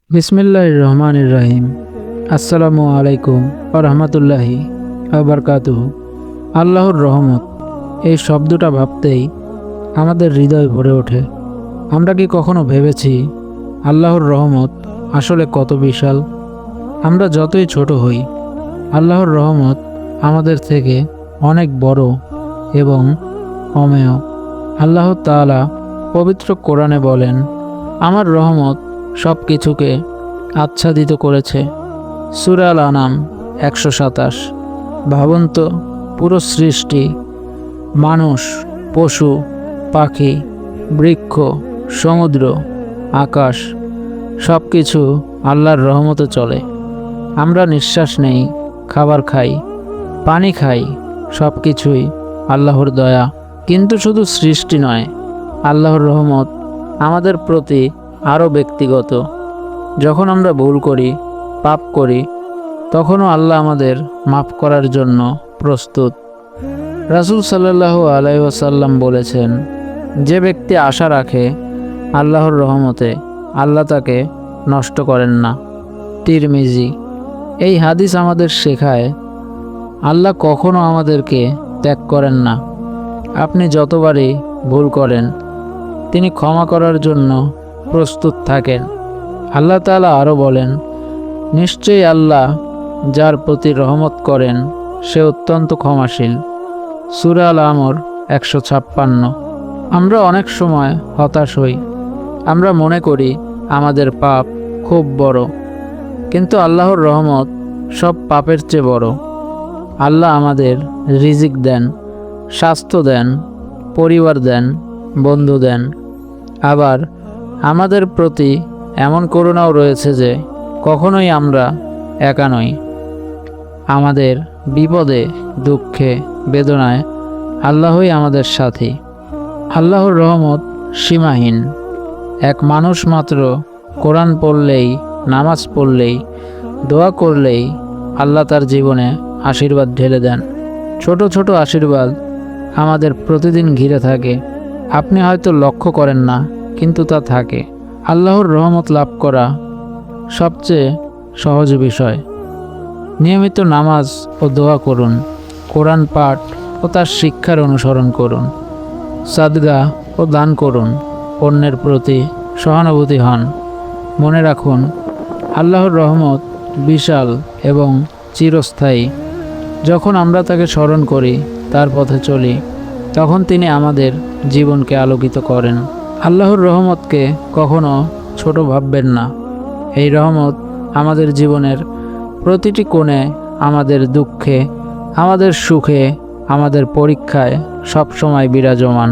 বিসমিল্লাহির রহমানির রহিম। আসসালামু আলাইকুম ওয়া রাহমাতুল্লাহি ওয়া বারাকাতুহু। আল্লাহর রহমত, এই শব্দটা ভাবতেই আমাদের হৃদয় ভরে ওঠে। আমরা কি কখনো ভেবেছি আল্লাহর রহমত আসলে কত বিশাল? আমরা যতই ছোট হই, আল্লাহর রহমত আমাদের থেকে অনেক বড় এবং অমেয়। আল্লাহ তাআলা পবিত্র কোরআনে বলেন, আমার রহমত সব কিছুকে আচ্ছাদিত করেছে। সূরা আল আনাম 127। ভাবুন তো, পুরো সৃষ্টি, মানুষ, পশু, পাখি, বৃক্ষ, সমুদ্র, আকাশ, সব কিছু আল্লাহর রহমতে চলে। আমরা নিঃশ্বাস নেই, খাবার খাই, পানি খাই, সব কিছুই আল্লাহর দয়া। কিন্তু শুধু সৃষ্টি নয়, আল্লাহর রহমত আমাদের প্রতি আরও ব্যক্তিগত। যখন আমরা ভুল করি, পাপ করি, তখনও আল্লাহ আমাদের মাফ করার জন্য প্রস্তুত। রাসূল সাল্লাল্লাহু আলাইহি ওয়াসাল্লাম বলেছেন, যে ব্যক্তি আশা রাখে আল্লাহর রহমতে, আল্লাহ তাকে নষ্ট করেন না। তিরমিজি। এই হাদিস আমাদের শেখায়, আল্লাহ কখনো আমাদেরকে ত্যাগ করেন না। আপনি যতবারই ভুল করেন, তিনি ক্ষমা করার জন্য প্রস্তুত থাকেন। আল্লাহ তাআলা আরও বলেন, নিশ্চয়ই আল্লাহ যার প্রতি রহমত করেন সে অত্যন্ত ক্ষমাশীল। সূরা আল আমর 156। আমরা অনেক সময় হতাশ হই। আমরা মনে করি আমাদের পাপ খুব বড়, কিন্তু আল্লাহর রহমত সব পাপের চেয়ে বড়। আল্লাহ আমাদের রিজিক দেন, স্বাস্থ্য দেন, পরিবার দেন, বন্ধু দেন। আবার আমাদের প্রতি এমন করুণাও রয়েছে যে কখনোই আমরা একা নই। আমাদের বিপদে, দুঃখে, বেদনায় আল্লাহই আমাদের সাথী। আল্লাহর রহমত সীমাহীন। এক মানুষ মাত্র কোরআন পড়লেই, নামাজ পড়লেই, দোয়া করলেই আল্লাহ তার জীবনে আশীর্বাদ ঢেলে দেন। ছোট ছোট আশীর্বাদ আমাদের প্রতিদিন ঘিরে থাকে। আপনি হয়তো লক্ষ্য করেন না, কিন্তু তা থাকে। আল্লাহর রহমত লাভ করা সবচেয়ে সহজ বিষয়। নিয়মিত নামাজ ও দোয়া করুন, কোরআন পাঠ ও তার শিক্ষার অনুসরণ করুন, সাদগা ও দান করুন, অন্যের প্রতি সহানুভূতি হন। মনে রাখুন, আল্লাহর রহমত বিশাল এবং চিরস্থায়ী। যখন আমরা তাকে স্মরণ করি, তার পথে চলি, তখন তিনি আমাদের জীবনকে আলোকিত করেন। আল্লাহর রহমতকে কখনো ছোট ভাববেন না। এই রহমত আমাদের জীবনের প্রতিটি কোণে, আমাদের দুঃখে, আমাদের সুখে, আমাদের পরীক্ষায় সবসময় বিরাজমান।